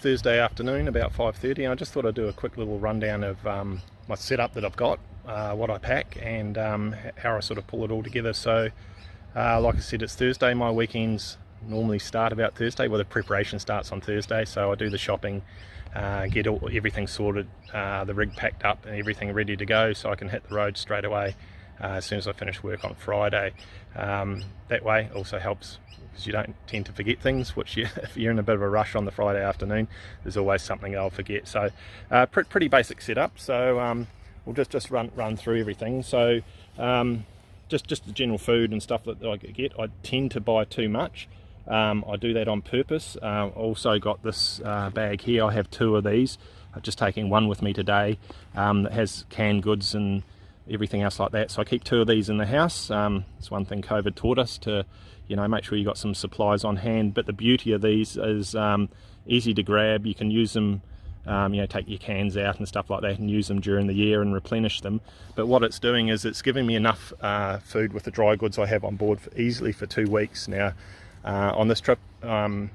Thursday afternoon, about 5:30. I just thought I'd do a quick little rundown of my setup that I've got, what I pack, and how I sort of pull it all together. So like I said, it's Thursday. My weekends normally start about Thursday. Well, the preparation starts on Thursday, so I do the shopping, get everything sorted, the rig packed up and everything ready to go, so I can hit the road straight away as soon as I finish work on Friday. That way also helps because you don't tend to forget things, which if you're in a bit of a rush on the Friday afternoon, there's always something I'll forget. So pretty basic setup. So we'll just run through everything. So just the general food and stuff that I get. I tend to buy too much. I do that on purpose. Also got this bag here. I have two of these. I'm just taking one with me today that has canned goods and everything else like that. So I keep two of these in the house. It's one thing COVID taught us to, make sure you got some supplies on hand. But the beauty of these is easy to grab. You can use them, take your cans out and stuff like that and use them during the year and replenish them. But what it's doing is it's giving me enough food with the dry goods I have on board easily for 2 weeks. Now on this trip I'm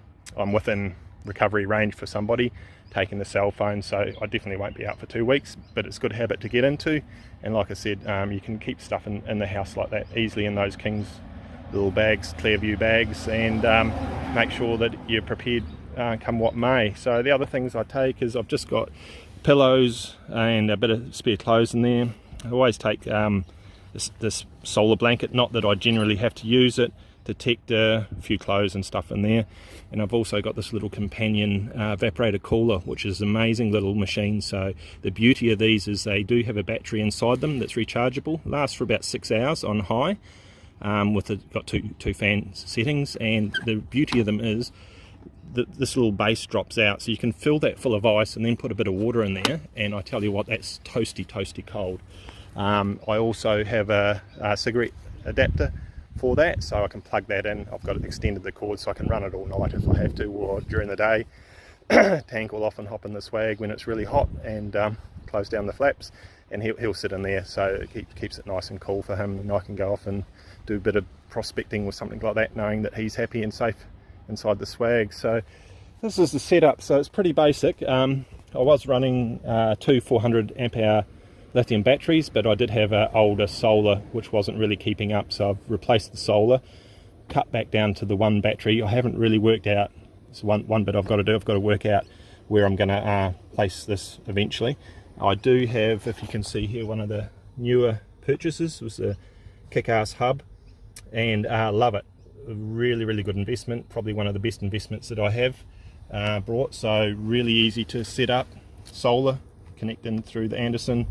within recovery range for somebody taking the cell phone, so I definitely won't be out for 2 weeks, but it's a good habit to get into. And like I said, you can keep stuff in the house like that easily in those King's little bags, Clearview bags, and make sure that you're prepared come what may. So the other things I take is I've just got pillows and a bit of spare clothes in there. I always take this solar blanket, not that I generally have to use it, detector, a few clothes and stuff in there. And I've also got this little companion evaporator cooler, which is an amazing little machine. So the beauty of these is they do have a battery inside them that's rechargeable, lasts for about 6 hours on high, got two fan settings. And the beauty of them is that this little base drops out, so you can fill that full of ice and then put a bit of water in there, and I tell you what, that's toasty cold. I also have a cigarette adapter for that, so I can plug that in. I've got it extended the cord so I can run it all night if I have to, or during the day. Tank will often hop in the swag when it's really hot and close down the flaps, and he'll sit in there, so it keeps it nice and cool for him, and I can go off and do a bit of prospecting with something like that, knowing that he's happy and safe inside the swag. So this is the setup. So it's pretty basic. I was running two 400 amp hour lithium batteries, but I did have an older solar which wasn't really keeping up, so I've replaced the solar, cut back down to the one battery. I haven't really worked out, it's one bit I've got to do. I've got to work out where I'm going to place this eventually. I do have, if you can see here, one of the newer purchases was the kick-ass hub, and love it. A really good investment, probably one of the best investments that I have brought. So really easy to set up. Solar, connect in through the Anderson,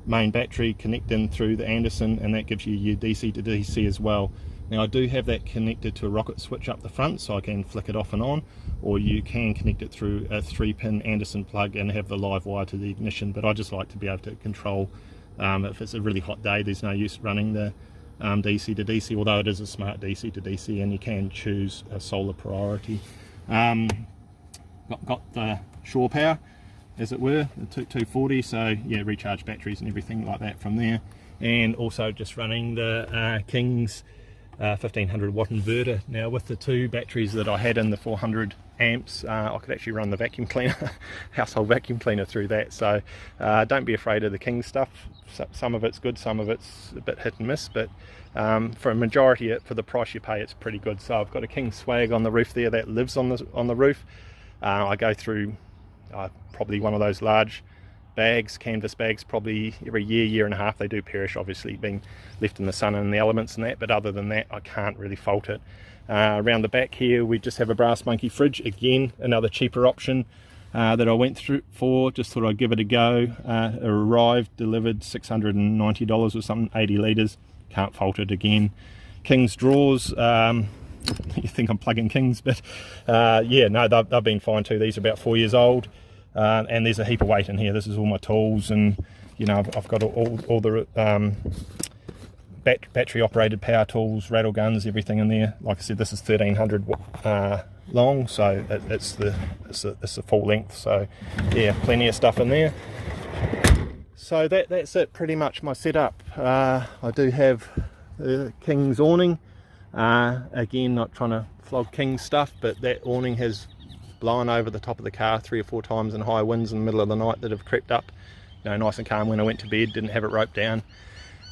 main battery, connect in through the Anderson, and that gives you your DC to DC as well. Now I do have that connected to a rocket switch up the front, so I can flick it off and on, or you can connect it through a 3-pin Anderson plug and have the live wire to the ignition. But I just like to be able to control, if it's a really hot day, there's no use running the DC to DC, although it is a smart DC to DC, and you can choose a solar priority. Got the shore power, as it were, the 240, so yeah, recharge batteries and everything like that from there. And also just running the King's 1500 watt inverter. Now with the two batteries that I had in the 400 amps, I could actually run the vacuum cleaner, household vacuum cleaner through that. So don't be afraid of the King stuff. Some of it's good, some of it's a bit hit and miss, but for a majority, for the price you pay, it's pretty good. So I've got a King swag on the roof there that lives on the roof. I go through probably one of those large bags, canvas bags, probably every year and a half. They do perish, obviously, being left in the sun and the elements and that, but other than that, I can't really fault it. Around the back here, we just have a Brass Monkey fridge. Again, another cheaper option that I went through for, just thought I'd give it a go. It arrived, delivered $690 or something, 80 litres, can't fault it again. King's drawers, you think I'm plugging Kings, but yeah, no, they've been fine too. These are about 4 years old, and there's a heap of weight in here. This is all my tools, and I've got all the battery operated power tools, rattle guns, everything in there. Like I said, this is 1300 long, so it's the full length. So yeah, plenty of stuff in there. So that's it, pretty much my setup. I do have the King's awning. Again, not trying to flog King's stuff, but that awning has blowing over the top of the car 3 or 4 times in high winds in the middle of the night that have crept up. You know, nice and calm when I went to bed, didn't have it roped down.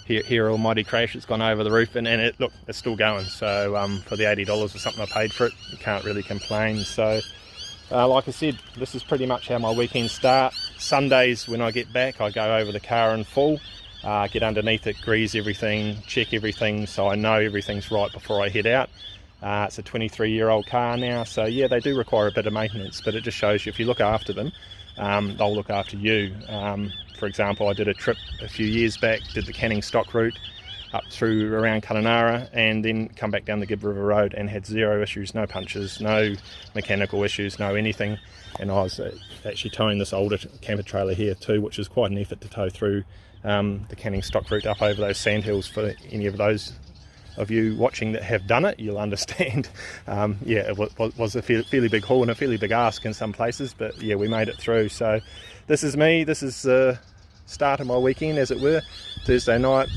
Here almighty crash, it's gone over the roof, and look, it's still going. So for the $80 or something I paid for it, you can't really complain. So like I said, this is pretty much how my weekends start. Sundays when I get back, I go over the car in full, get underneath it, grease everything, check everything so I know everything's right before I head out. It's a 23-year-old car now, so yeah, they do require a bit of maintenance, but it just shows you if you look after them, they'll look after you. For example, I did a trip a few years back, did the Canning stock route up through around Kununurra, and then come back down the Gibb River Road and had 0 issues, no punches, no mechanical issues, no anything. And I was actually towing this older camper trailer here too, which is quite an effort to tow through the Canning stock route up over those sandhills. For any of those of you watching that have done it, you'll understand. Yeah, it was a fairly big haul and a fairly big ask in some places, but yeah, we made it through. So this is me, this is the start of my weekend, as it were. Thursday night,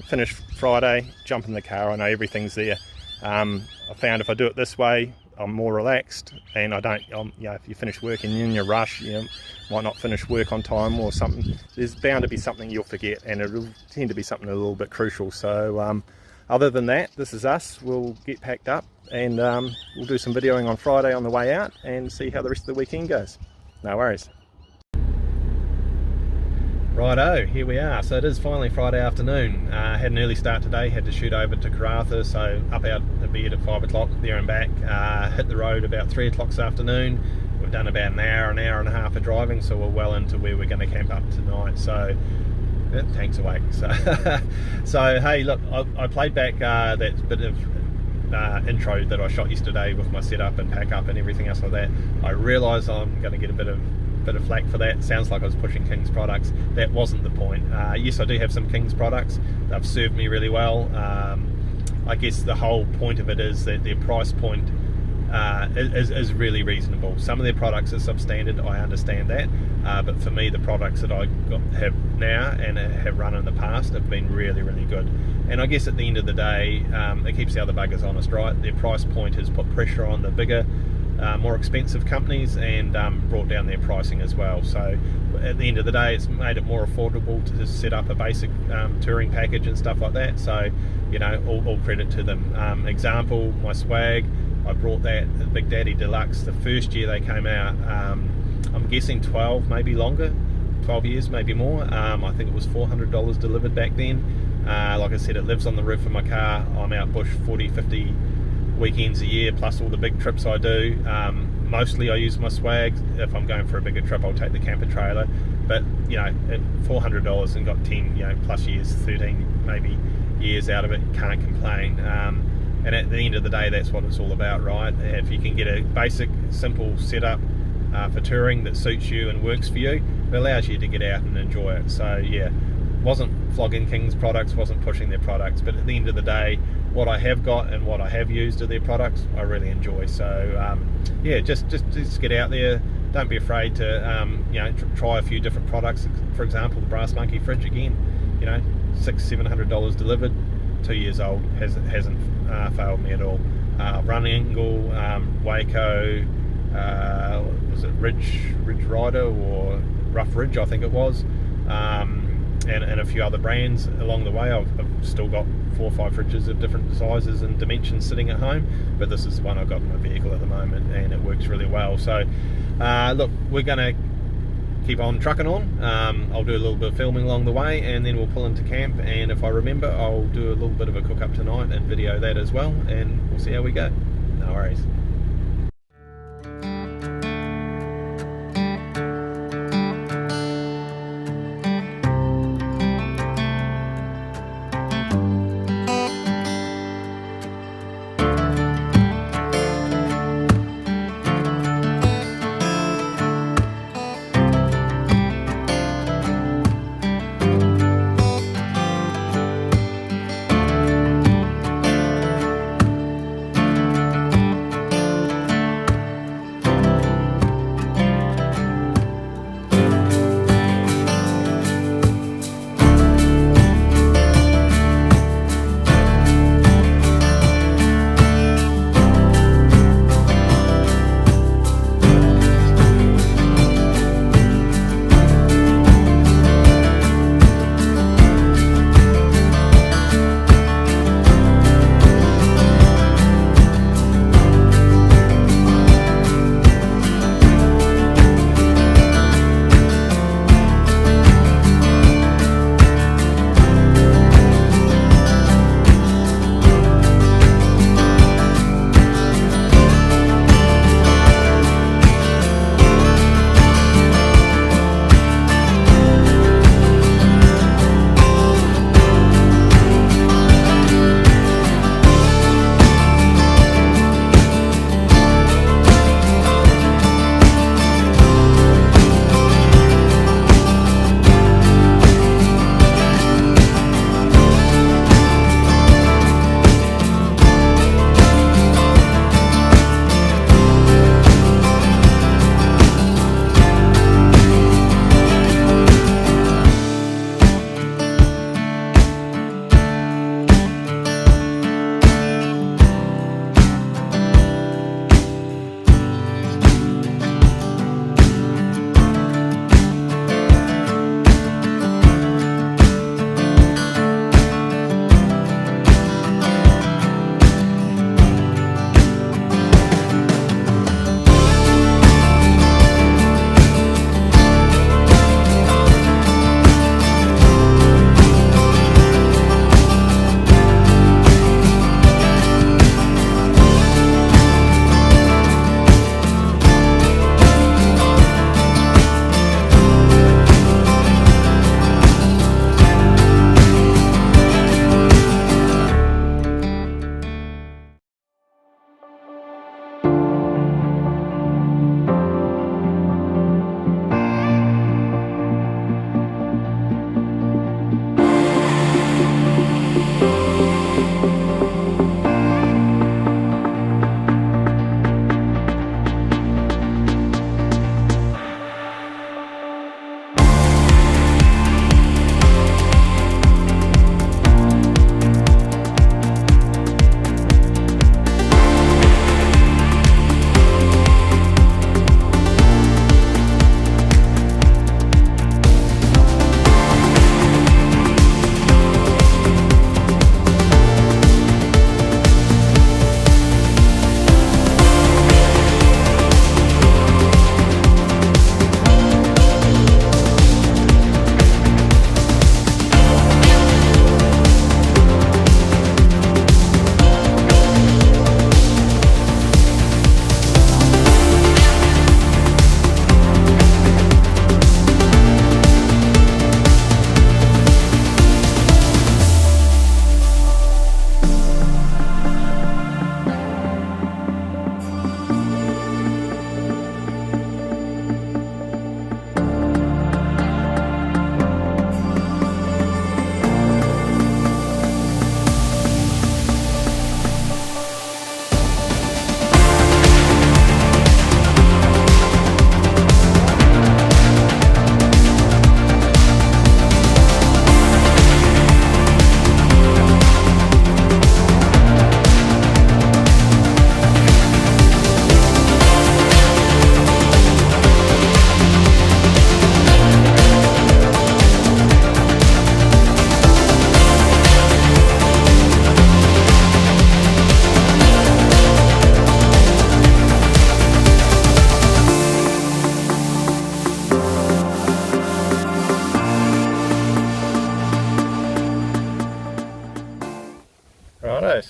finish Friday, jump in the car, I know everything's there. I found if I do it this way, I'm more relaxed, and I don't, you know, if you finish work and you're in your rush, you might not finish work on time or something, there's bound to be something you'll forget, and it'll tend to be something a little bit crucial. So other than that, this is us. We'll get packed up, and we'll do some videoing on Friday on the way out and see how the rest of the weekend goes. No worries. Righto, here we are. So it is finally Friday afternoon. Had an early start today, had to shoot over to Karratha, so up out of bed at 5 o'clock, there and back. Hit the road about 3 o'clock this afternoon. We've done about an hour and a half of driving, so we're well into where we're going to camp up tonight. So tank's awake. So hey, look, I played back that bit of intro that I shot yesterday with my setup and pack up and everything else like that. I realise I'm going to get a bit of flack for that. It sounds like I was pushing King's products. That wasn't the point. Yes, I do have some King's products. They've served me really well. I guess the whole point of it is that their price point is really reasonable. Some of their products are substandard, I understand that, but for me the products that I have now and have run in the past have been really, really good. And I guess at the end of the day, it keeps the other buggers honest, right? Their price point has put pressure on the bigger, more expensive companies, and brought down their pricing as well. So at the end of the day, it's made it more affordable to just set up a basic touring package and stuff like that. So, you know, all credit to them. Example, my swag, I brought that, the Big Daddy Deluxe, the first year they came out. I'm guessing 12, maybe longer, 12 years, maybe more. I think it was $400 delivered back then. Like I said, it lives on the roof of my car. I'm out bush 40, 50 weekends a year, plus all the big trips I do. Mostly I use my swag. If I'm going for a bigger trip, I'll take the camper trailer. But you know, at $400 and got 10, you know, plus years, 13 maybe years out of it, can't complain. And at the end of the day, that's what it's all about, right? If you can get a basic, simple setup for touring that suits you and works for you, it allows you to get out and enjoy it. So yeah, wasn't flogging King's products, wasn't pushing their products, but at the end of the day, what I have got and what I have used of their products, I really enjoy. So yeah, just get out there. Don't be afraid to you know, try a few different products. For example, the Brass Monkey fridge again, you know, $600-700 delivered, 2 years old, hasn't failed me at all. Running Waco, was it Ridge Rider or Rough Ridge, I think it was, and a few other brands along the way. I've still got 4 or 5 fridges of different sizes and dimensions sitting at home, but this is one I've got in my vehicle at the moment, and it works really well. So look, we're going to keep on trucking on. I'll do a little bit of filming along the way, and then we'll pull into camp, and if I remember, I'll do a little bit of a cook up tonight and video that as well, and we'll see how we go. No worries.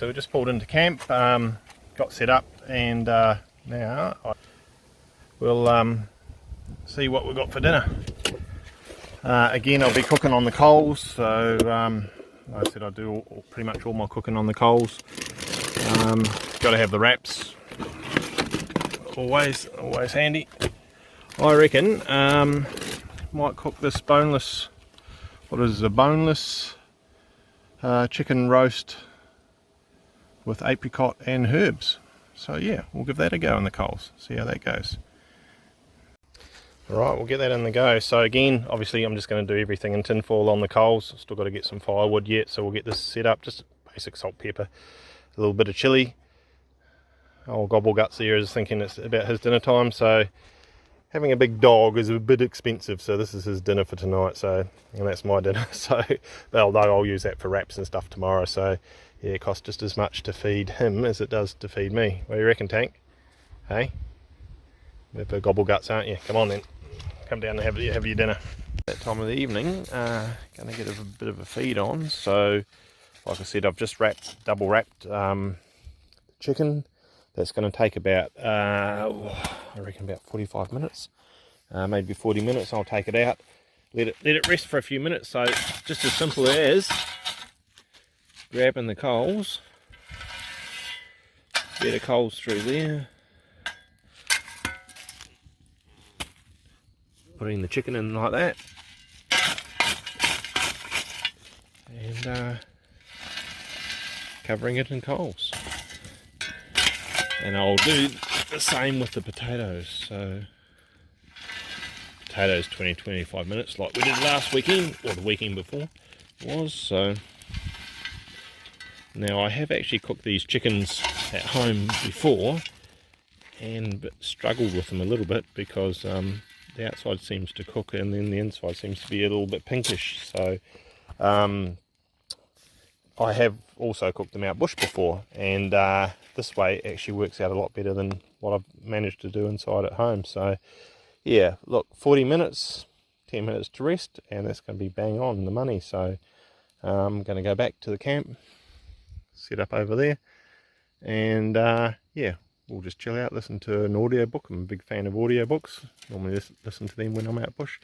so we just pulled into camp, got set up, and now we'll see what we've got for dinner. Again, I'll be cooking on the coals, so like I said, I do pretty much all my cooking on the coals. Got to have the wraps, always handy. I reckon might cook this boneless, what is it, a boneless chicken roast with apricot and herbs. So yeah, we'll give that a go in the coals, see how that goes. Alright, we'll get that in the go. So again, obviously I'm just going to do everything in tinfoil on the coals. Still got to get some firewood yet, so we'll get this set up. Just basic salt, pepper, a little bit of chilli. Old Gobble Guts there is thinking it's about his dinner time, so having a big dog is a bit expensive, so this is his dinner for tonight, so, and that's my dinner. So although I'll use that for wraps and stuff tomorrow, so yeah, it costs just as much to feed him as it does to feed me. What do you reckon, Tank? Hey? We're for Gobble Guts, aren't you? Come on then, come down and have your dinner. That time of the evening, gonna get a bit of a feed on. So like I said, I've just double wrapped chicken. That's going to take about I reckon about 45 minutes, maybe 40 minutes. I'll take it out, let it rest for a few minutes. So just as simple as grabbing the coals, get the coals through there, putting the chicken in like that, and covering it in coals. And I'll do the same with the potatoes. So potatoes 20-25 minutes like we did last weekend, or the weekend before was. So now I have actually cooked these chickens at home before and struggled with them a little bit because the outside seems to cook and then the inside seems to be a little bit pinkish. So I have also cooked them out bush before, and this way it actually works out a lot better than what I've managed to do inside at home. So yeah, look, 40 minutes, 10 minutes to rest, and that's going to be bang on the money. So I'm going to go back to the camp, set up over there, and yeah, we'll just chill out, listen to an audiobook. I'm a big fan of audiobooks, normally just listen to them when I'm out bush,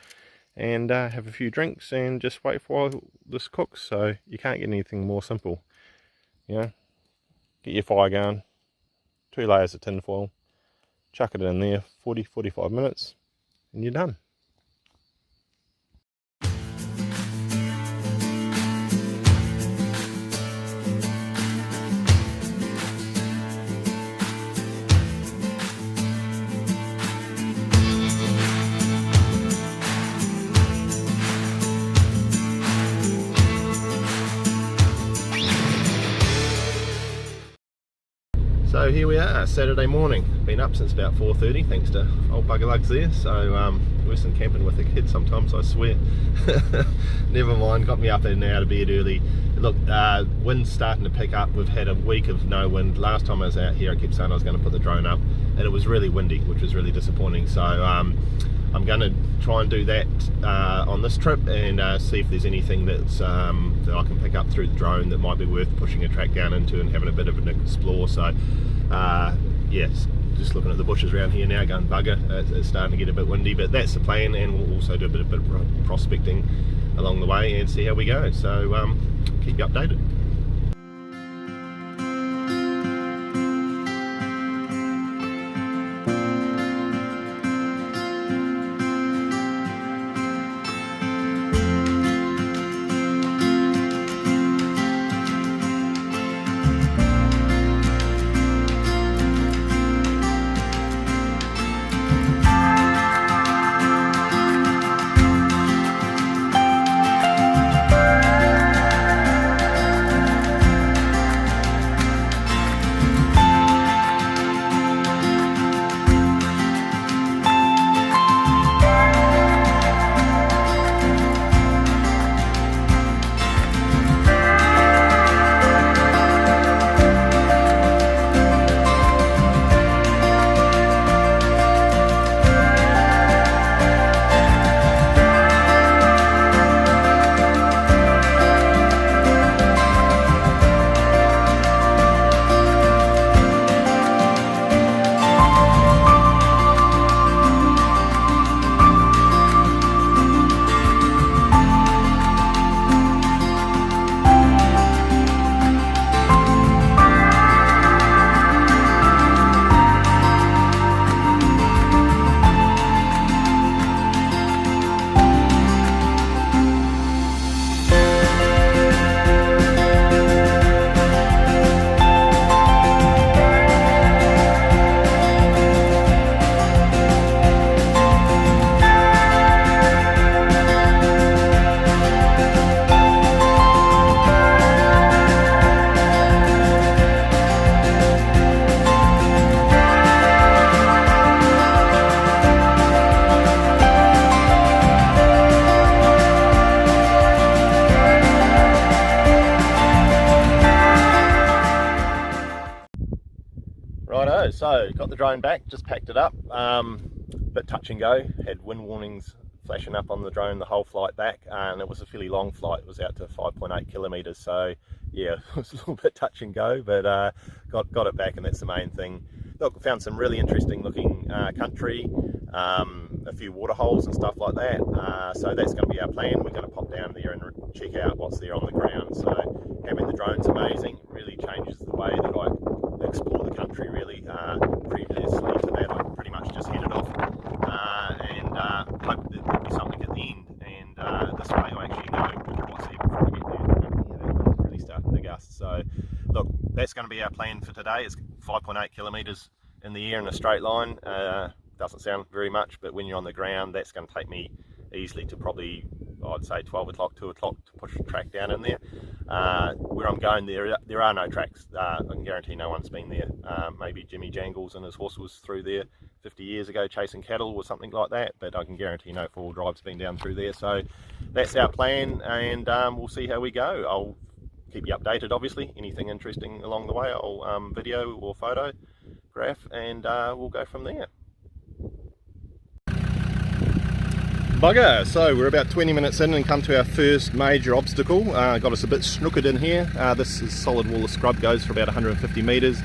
and have a few drinks and just wait for while this cooks. So you can't get anything more simple, you know. Get your fire going, 2 layers of tin foil, chuck it in there, 40-45 minutes, and you're done. So here we are, Saturday morning. Been up since about 4:30, thanks to old bugger lugs there. So worse than camping with a kid sometimes, I swear. Never mind, got me up and out of bed early. Look, wind's starting to pick up. We've had a week of no wind. Last time I was out here, I kept saying I was going to put the drone up, and it was really windy, which was really disappointing. So I'm going to try and do that on this trip, and see if there's anything that's that I can pick up through the drone that might be worth pushing a track down into and having a bit of an explore. So yes, just looking at the bushes around here now, going bugger, it's starting to get a bit windy, but that's the plan, and we'll also do a bit of prospecting along the way and see how we go. So keep you updated. So got the drone back, just packed it up, bit touch and go, had wind warnings flashing up on the drone the whole flight back, and it was a fairly long flight. It was out to 5.8 kilometers, so yeah, it was a little bit touch and go, but got it back, and that's the main thing. Look, found some really interesting looking country, a few water holes and stuff like that, so that's going to be our plan. We're going to pop down there and check out what's there on the ground. So having the drone's amazing, it really changes the way that I explore the country really. Previously to that, I pretty much just headed off and hope that there'll be something at the end, and this way I actually know what's there before I get there. Yeah, that wind's really starting to gust. So look, that's going to be our plan for today. It's 5.8 kilometers in the air in a straight line. Doesn't sound very much, but when you're on the ground, that's going to take me easily to probably, I'd say 12 o'clock, 2 o'clock to push the track down in there. Where I'm going, there are no tracks. I can guarantee no one's been there. Maybe Jimmy Jangles and his horse was through there 50 years ago chasing cattle or something like that, but I can guarantee no four-wheel drive's been down through there. So that's our plan, and we'll see how we go. I'll keep you updated, obviously. Anything interesting along the way, I'll video or photograph, and we'll go from there. Bugger, so we're about 20 minutes in and come to our first major obstacle. Got us a bit snookered in here. This is solid wall of scrub, goes for about 150 metres.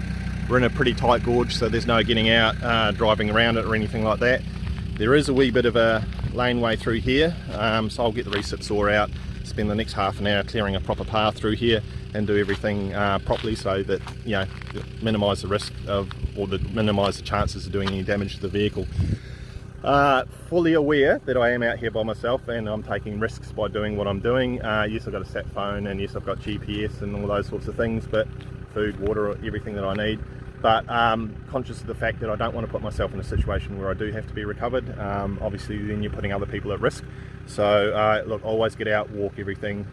We're in a pretty tight gorge, so there's no getting out, driving around it or anything like that. There is a wee bit of a laneway through here, so I'll get the reset saw out, spend the next half an hour clearing a proper path through here and do everything properly, so that, you know, minimise the risk of, or minimise the chances of doing any damage to the vehicle. Fully aware that I am out here by myself and I'm taking risks by doing what I'm doing. Yes, I've got a sat phone, and yes, I've got GPS and all those sorts of things, but food, water, everything that I need. But conscious of the fact that I don't want to put myself in a situation where I do have to be recovered. Obviously then you're putting other people at risk. So look, always get out, walk everything,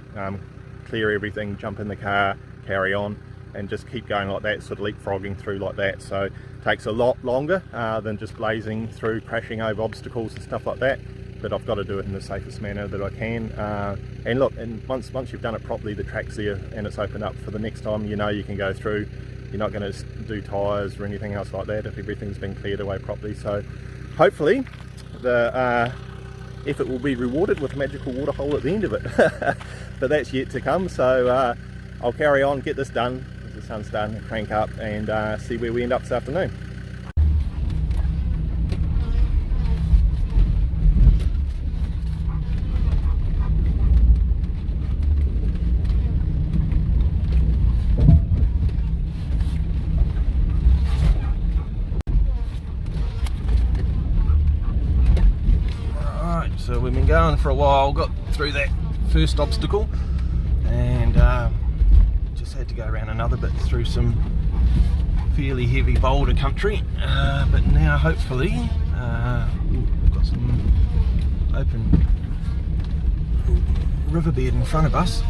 clear everything, jump in the car, carry on, and just keep going like that, sort of leapfrogging through like that. So it takes a lot longer than just blazing through, crashing over obstacles and stuff like that, but I've got to do it in the safest manner that I can. And look, and once you've done it properly, the track's there and it's opened up for the next time. You know you can go through. You're not going to do tyres or anything else like that if everything's been cleared away properly. So hopefully the effort will be rewarded with a magical water hole at the end of it. But that's yet to come. So I'll carry on, get this done as the sun's starting to crank up, and see where we end up this afternoon. So we've been going for a while, got through that first obstacle, and just had to go around another bit through some fairly heavy boulder country, but now hopefully we've got some open riverbed in front of us.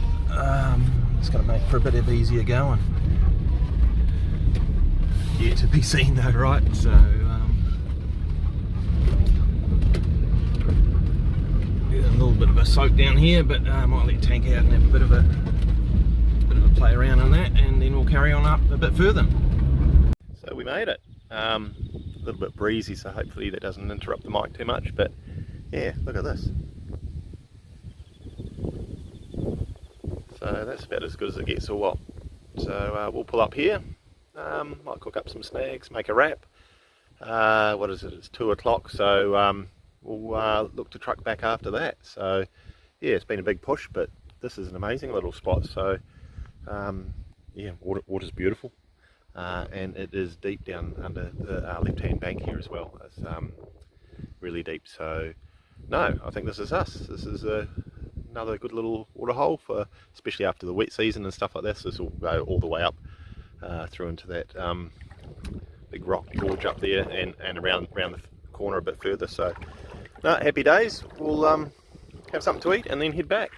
It's going to make for a bit of easier going. Yet to be seen though, right? So a little bit of a soak down here, but I might let tank out and have a bit of a play around on that, and then we'll carry on up a bit further. So we made it. A little bit breezy, so hopefully that doesn't interrupt the mic too much, but yeah, look at this. So that's about as good as it gets, or what. So we'll pull up here, might cook up some snags, make a wrap. What is it, it's 2 o'clock, so we'll look to truck back after that. So yeah, it's been a big push, but this is an amazing little spot. So yeah, water's beautiful, and it is deep down under the left hand bank here as well. It's really deep. So no, I think this is us. This is another good little water hole, for especially after the wet season and stuff like this. This will go all the way up through into that big rock gorge up there, and around the corner a bit further. So no, happy days. We'll have something to eat and then head back.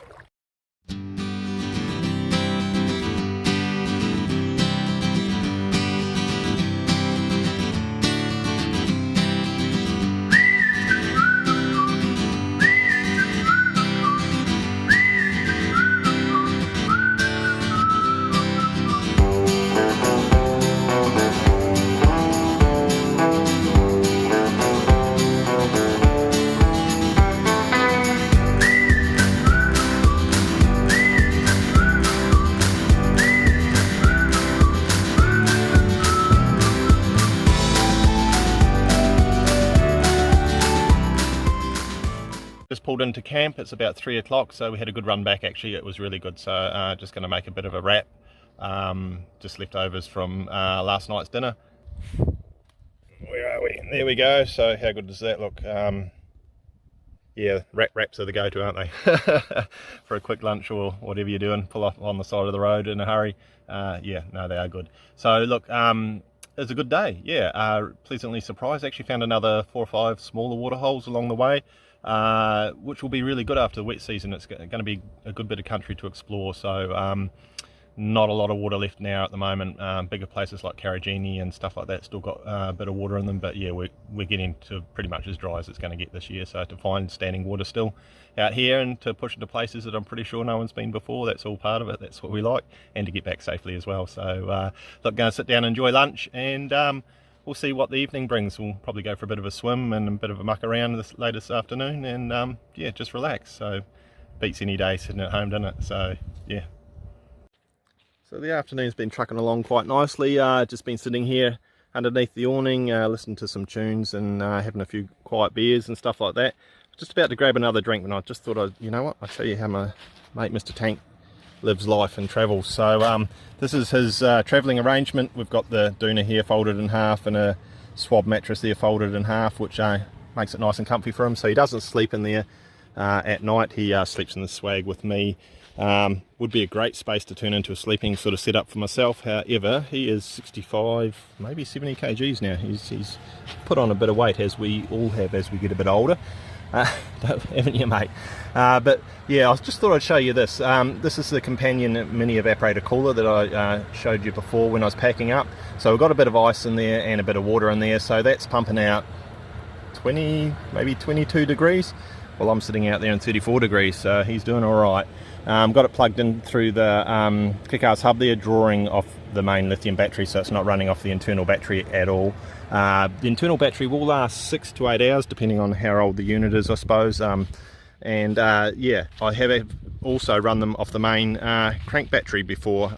into camp. It's about 3 o'clock, so we had a good run back actually. It was really good, so just going to make a bit of a wrap, just leftovers from last night's dinner. Where are we? There we go. So how good does that look? Yeah, wraps are the go-to, aren't they? For a quick lunch or whatever you're doing, pull up on the side of the road in a hurry. Yeah, no, they are good. So look, it's a good day. Yeah, pleasantly surprised. Actually found another 4 or 5 smaller water holes along the way, which will be really good after the wet season. It's going to be a good bit of country to explore. So not a lot of water left now at the moment. Bigger places like Karajini and stuff like that still got a bit of water in them, but yeah, we're getting to pretty much as dry as it's going to get this year. So to find standing water still out here and to push into places that I'm pretty sure no one's been before, that's all part of it. That's what we like, and to get back safely as well. So look, going to sit down and enjoy lunch, and we'll see what the evening brings. We'll probably go for a bit of a swim and a bit of a muck around later this afternoon, and yeah, just relax. So beats any day sitting at home, doesn't it? So yeah. So the afternoon's been trucking along quite nicely. Just been sitting here underneath the awning, listening to some tunes and having a few quiet beers and stuff like that. Just about to grab another drink, and I just thought, you know what, I'll show you how my mate Mr. Tank lives life and travels. So this is his travelling arrangement. We've got the doona here folded in half and a swab mattress there folded in half, which makes it nice and comfy for him. So he doesn't sleep in there at night. He sleeps in the swag with me. Would be a great space to turn into a sleeping sort of setup for myself. However, he is 65, maybe 70 kgs now. He's put on a bit of weight, as we all have as we get a bit older, haven't you, mate? But yeah, I just thought I'd show you this. This is the companion mini evaporator cooler that I showed you before when I was packing up. So we've got a bit of ice in there and a bit of water in there, so that's pumping out 20, maybe 22 degrees. Well, I'm sitting out there in 34 degrees, so he's doing all right. Got it plugged in through the kick-ass hub there, drawing off the main lithium battery, so it's not running off the internal battery at all. The internal battery will last 6 to 8 hours, depending on how old the unit is, I suppose. Yeah, I have also run them off the main crank battery before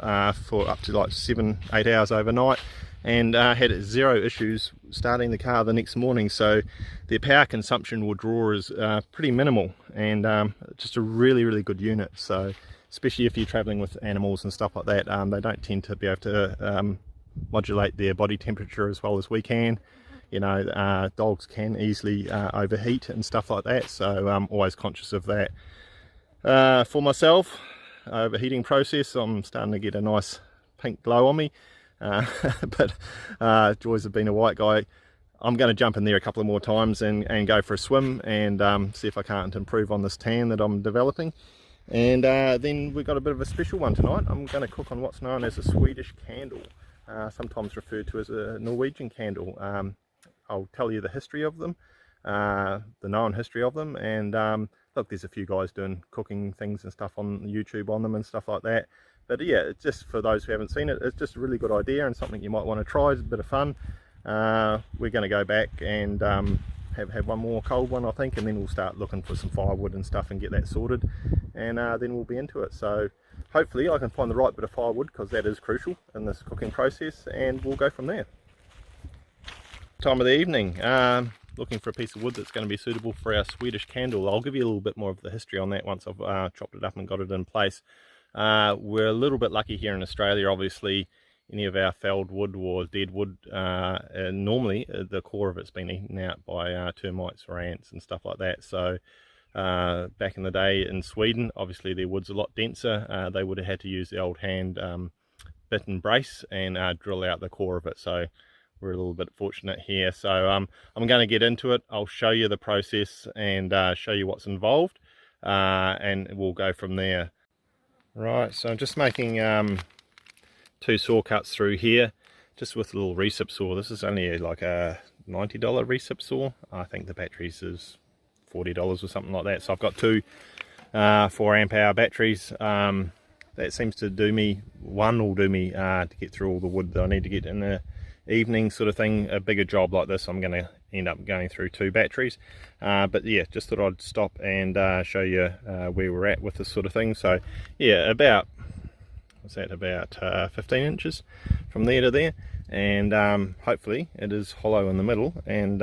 for up to like 7-8 hours overnight, and had zero issues starting the car the next morning. So the power consumption or draw is pretty minimal, and just a really good unit. So especially if you're traveling with animals and stuff like that, they don't tend to be able to modulate their body temperature as well as we can. You know, dogs can easily overheat and stuff like that, so I'm always conscious of that. For myself, overheating process, I'm starting to get a nice pink glow on me. But joys of being a white guy. I'm going to jump in there a couple of more times and go for a swim and see if I can't improve on this tan that I'm developing. And then we've got a bit of a special one tonight. I'm going to cook on what's known as a Swedish candle, sometimes referred to as a Norwegian candle. I'll tell you the history of them, the known history of them, and look, there's a few guys doing cooking things and stuff on YouTube on them and stuff like that. But yeah, it's just for those who haven't seen it, it's just a really good idea and something you might want to try. It's a bit of fun. We're going to go back and have one more cold one, I think, and then we'll start looking for some firewood and stuff and get that sorted, and then we'll be into it. So hopefully I can find the right bit of firewood, because that is crucial in this cooking process, and we'll go from there. Time of the evening, looking for a piece of wood that's going to be suitable for our Swedish candle. I'll give you a little bit more of the history on that once I've chopped it up and got it in place. We're a little bit lucky here in Australia. Obviously, any of our felled wood or dead wood, normally the core of it's been eaten out by termites or ants and stuff like that. So back in the day in Sweden, obviously their wood's a lot denser. They would have had to use the old hand bit and brace and drill out the core of it. So we're a little bit fortunate here. So I'm going to get into it. I'll show you the process and show you what's involved, and we'll go from there. Right, so I'm just making 2 saw cuts through here, just with a little recip saw. This is only like a $90 recip saw. I think the batteries is $40 or something like that. So I've got 2 4 amp hour batteries. That seems to do me, one will do me to get through all the wood that I need to get in the evening sort of thing. A bigger job like this, I'm going to end up going through 2 batteries. But yeah, just thought I'd stop and show you where we're at with this sort of thing. So yeah, about, what's that, about 15 inches from there to there, and hopefully it is hollow in the middle, and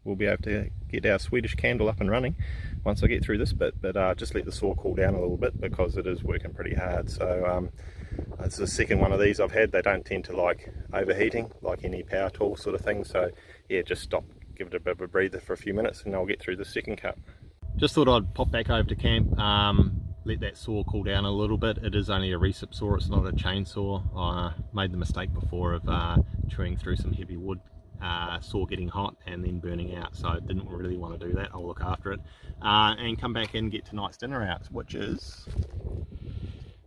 we'll be able to get our Swedish candle up and running. once I get through this bit, but just let the saw cool down a little bit because it is working pretty hard. So it's the second one of these I've had. They don't tend to like overheating like any power tool sort of thing. So yeah, just stop, give it a bit of a breather for a few minutes, and I'll get through the second cut. Just thought I'd pop back over to camp, let that saw cool down a little bit. It is only a recip saw, it's not a chainsaw. I made the mistake before of chewing through some heavy wood, saw getting hot and then burning out, so I didn't really want to do that. I'll look after it and come back and get tonight's dinner out, which is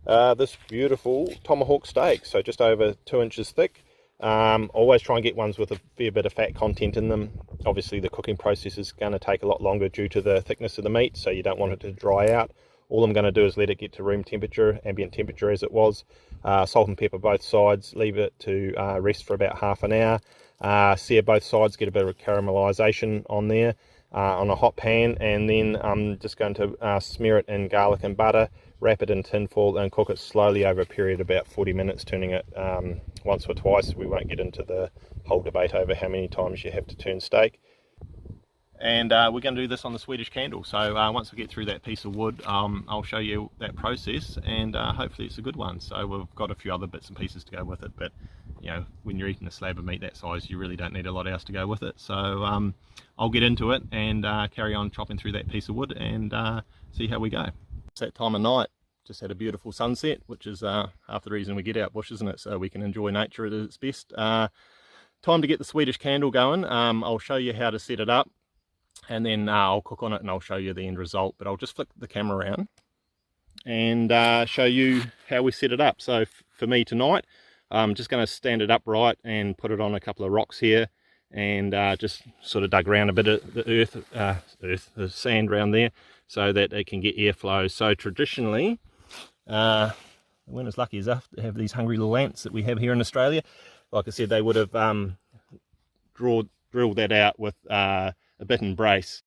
this beautiful tomahawk steak, so just over 2 inches thick. Always try and get ones with a fair bit of fat content in them. Obviously the cooking process is going to take a lot longer due to the thickness of the meat, so you don't want it to dry out. All I'm going to do is let it get to room temperature, ambient temperature as it was. Salt and pepper both sides, leave it to rest for about half an hour. Sear both sides, get a bit of caramelization on there on a hot pan, and then I'm just going to smear it in garlic and butter, wrap it in tin foil and cook it slowly over a period of about 40 minutes, turning it once or twice. We won't get into the whole debate over how many times you have to turn steak. And we're going to do this on the Swedish candle. So once we get through that piece of wood, I'll show you that process, and hopefully it's a good one. So we've got a few other bits and pieces to go with it, but you know, when you're eating a slab of meat that size, you really don't need a lot else to go with it. So I'll get into it and carry on chopping through that piece of wood and see how we go. It's that time of night. Just had a beautiful sunset, which is half the reason we get out bush, isn't it? So we can enjoy nature at its best. Time to get the Swedish candle going. I'll show you how to set it up, and then I'll cook on it and I'll show you the end result. But I'll just flick the camera around and show you how we set it up. So for me tonight, I'm just going to stand it upright and put it on a couple of rocks here, and just sort of dug around a bit of the the sand around there so that it can get airflow. So traditionally, we weren't as lucky as us to have these hungry little ants that we have here in Australia. Like I said, they would have drilled that out with a bit and brace.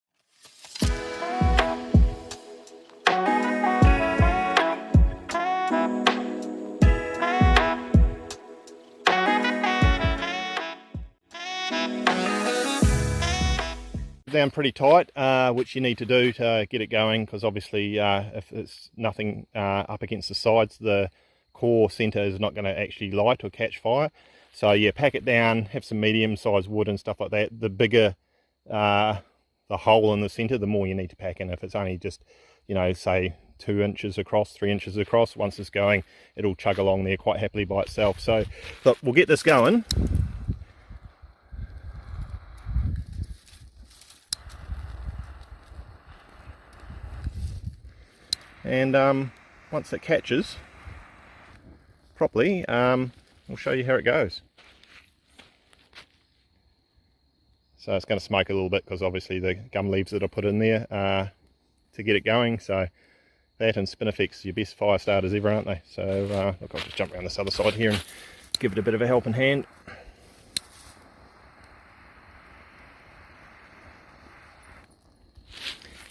Down pretty tight, which you need to do to get it going, because obviously if it's nothing up against the sides, the core center is not going to actually light or catch fire. So yeah, pack it down, have some medium sized wood and stuff like that. The bigger the hole in the center, the more you need to pack in. If it's only just, you know, say 2 inches across, 3 inches across, once it's going, it'll chug along there quite happily by itself. So look, we'll get this going. And once it catches properly, we'll show you how it goes. So it's going to smoke a little bit because obviously the gum leaves that I put in there to get it going. So that and Spinifex, your best fire starters ever, aren't they? So look, I'll just jump around this other side here and give it a bit of a helping hand.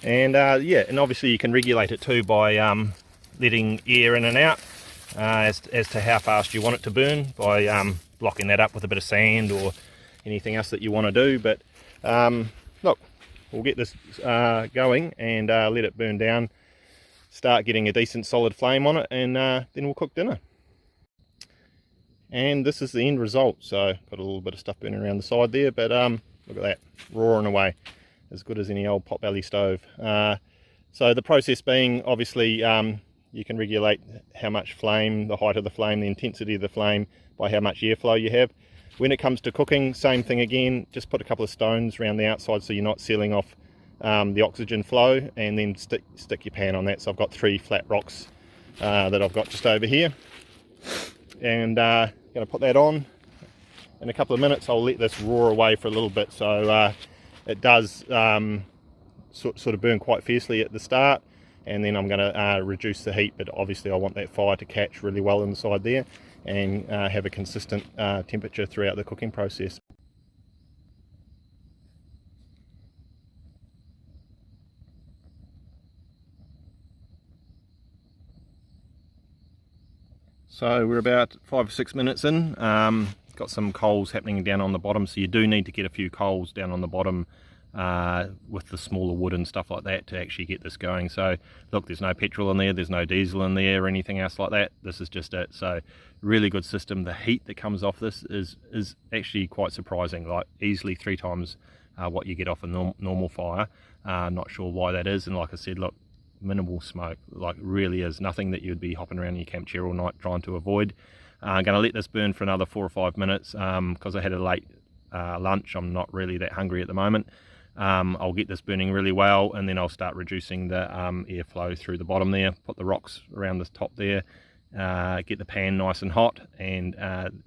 And yeah, and obviously you can regulate it too by letting air in and out as to how fast you want it to burn, by blocking that up with a bit of sand or anything else that you want to do. But look, we'll get this going and let it burn down, start getting a decent solid flame on it, and then we'll cook dinner. And this is the end result. So got a little bit of stuff burning around the side there, but look at that, roaring away, as good as any old potbelly stove. So the process being, obviously you can regulate how much flame, the height of the flame, the intensity of the flame, by how much airflow you have. When it comes to cooking, same thing again, just put a couple of stones around the outside so you're not sealing off the oxygen flow, and then stick your pan on that. So I've got 3 flat rocks that I've got just over here, and going to put that on. In a couple of minutes I'll let this roar away for a little bit, so it does sort of burn quite fiercely at the start, and then I'm going to reduce the heat, but obviously I want that fire to catch really well inside there and have a consistent temperature throughout the cooking process. So we're about 5 or 6 minutes in. Got some coals happening down on the bottom, so you do need to get a few coals down on the bottom with the smaller wood and stuff like that to actually get this going. So look, there's no petrol in there, there's no diesel in there or anything else like that. This is just it. So really good system. The heat that comes off this is actually quite surprising, like easily 3 times what you get off a normal fire. Not sure why that is, and like I said, look, minimal smoke, like really is nothing that you'd be hopping around in your camp chair all night trying to avoid. I'm going to let this burn for another 4 or 5 minutes because I had a late lunch. I'm not really that hungry at the moment. I'll get this burning really well, and then I'll start reducing the airflow through the bottom there, put the rocks around the top there, get the pan nice and hot, and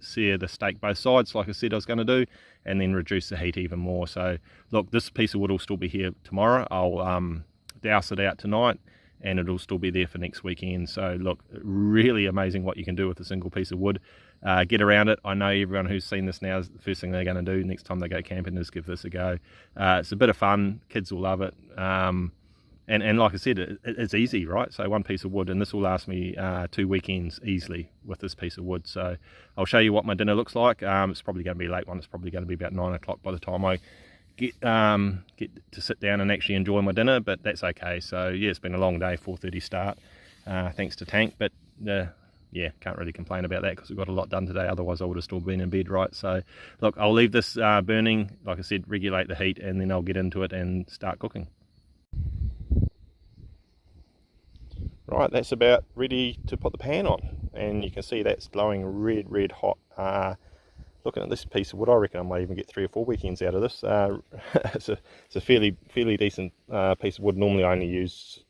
sear the steak both sides like I said I was going to do, and then reduce the heat even more. So look, this piece of wood will still be here tomorrow. I'll douse it out tonight, and it'll still be there for next weekend. So look, really amazing what you can do with a single piece of wood. Get around it. I know everyone who's seen this now, the first thing they're going to do next time they go camping is give this a go. It's a bit of fun, kids will love it, and like I said, it's easy, right? So one piece of wood, and this will last me 2 weekends easily with this piece of wood. So I'll show you what my dinner looks like. It's probably going to be a late one. It's probably going to be about 9 o'clock by the time I get to sit down and actually enjoy my dinner, but that's okay. So yeah, it's been a long day, 4:30 start, thanks to Tank, but yeah, can't really complain about that because we've got a lot done today. Otherwise I would have still been in bed, right? So look, I'll leave this burning, like I said, regulate the heat, and then I'll get into it and start cooking. Right, that's about ready to put the pan on, and you can see that's glowing red hot. Looking at this piece of wood, I reckon I might even get 3 or 4 weekends out of this. It's a fairly decent piece of wood. Normally I only use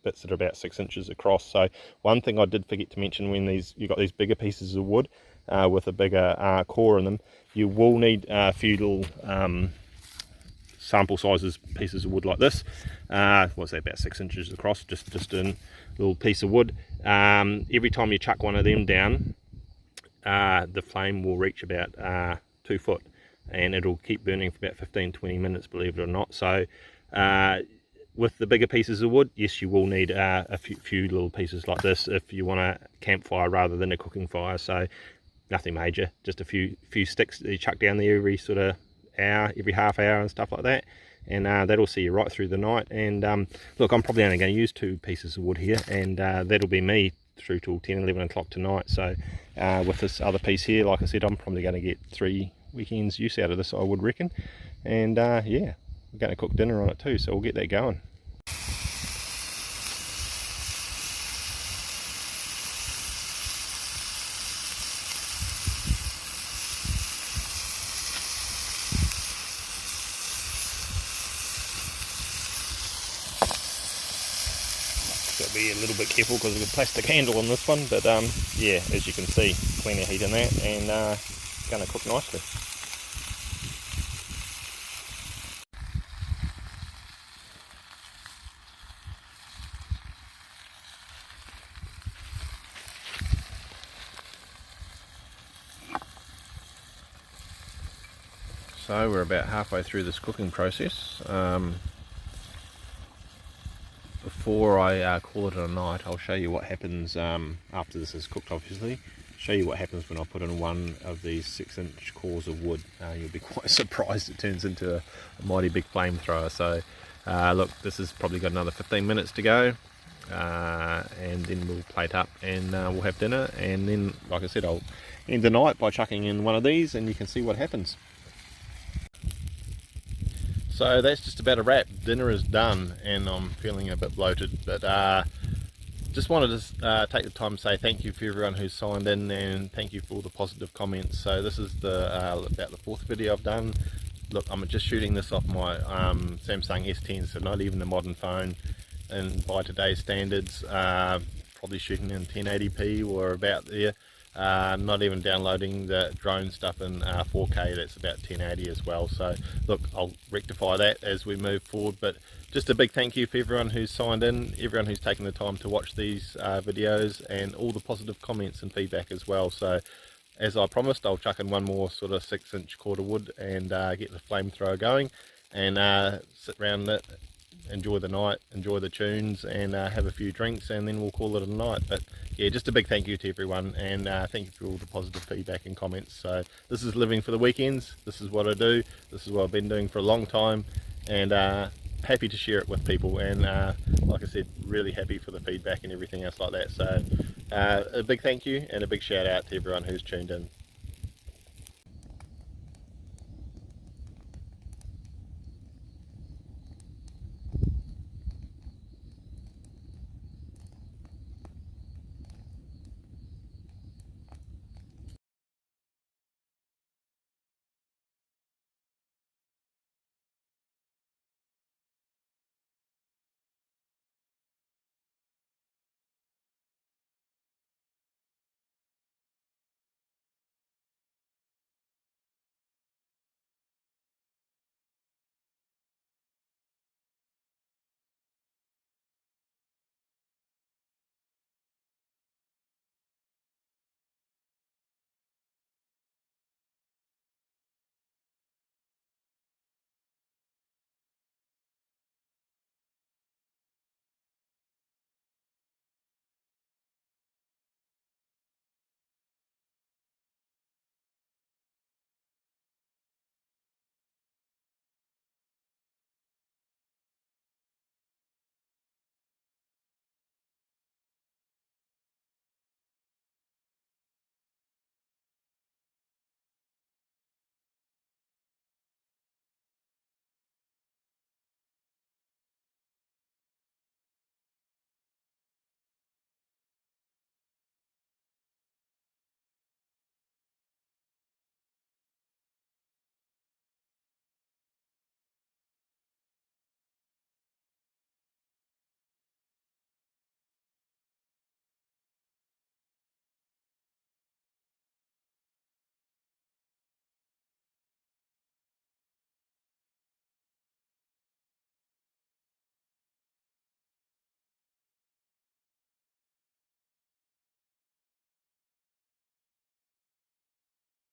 bits that are about 6 inches across. So one thing I did forget to mention, when you've got these bigger pieces of wood with a bigger core in them, you will need a few little sample sizes pieces of wood like this. What's that, about 6 inches across, just a little piece of wood. Every time you chuck one of them down, the flame will reach about 2 foot, and it'll keep burning for about 15-20 minutes, believe it or not. So with the bigger pieces of wood, yes, you will need a few little pieces like this if you want a campfire rather than a cooking fire. So nothing major, just a few sticks that you chuck down there every sort of hour, every half hour and stuff like that, and that'll see you right through the night. And look, I'm probably only going to use 2 pieces of wood here, and that'll be me through till 10-11 o'clock tonight. So with this other piece here, like I said, I'm probably going to get 3 weekends use out of this, I would reckon. And yeah, we're going to cook dinner on it too, so we'll get that going. Got to be a little bit careful because there's a plastic handle on this one, but yeah, as you can see, plenty of heat in that, and going to cook nicely. So we're about halfway through this cooking process. Before I call it a night, I'll show you what happens after this is cooked, obviously. Show you what happens when I put in one of these 6-inch cores of wood. You'll be quite surprised. It turns into a mighty big flamethrower. So look, this has probably got another 15 minutes to go, and then we'll plate up and we'll have dinner. And then, like I said, I'll end the night by chucking in one of these, and you can see what happens. So that's just about a wrap. Dinner is done, and I'm feeling a bit bloated, but just wanted to take the time to say thank you for everyone who's signed in, and thank you for all the positive comments. So this is about the 4th video I've done. Look, I'm just shooting this off my Samsung S10, so not even a modern phone, and by today's standards, probably shooting in 1080p or about there. Not even downloading the drone stuff in 4K, that's about 1080 as well. So look, I'll rectify that as we move forward, but just a big thank you for everyone who's signed in, everyone who's taken the time to watch these videos, and all the positive comments and feedback as well. So as I promised, I'll chuck in one more sort of 6-inch cord of wood and get the flamethrower going, and sit around it, enjoy the night, enjoy the tunes, and have a few drinks, and then we'll call it a night. But yeah, just a big thank you to everyone, and thank you for all the positive feedback and comments. So this is living for the weekends. This is what I do. This is what I've been doing for a long time, and happy to share it with people, and like I said, really happy for the feedback and everything else like that. So a big thank you and a big shout out to everyone who's tuned in.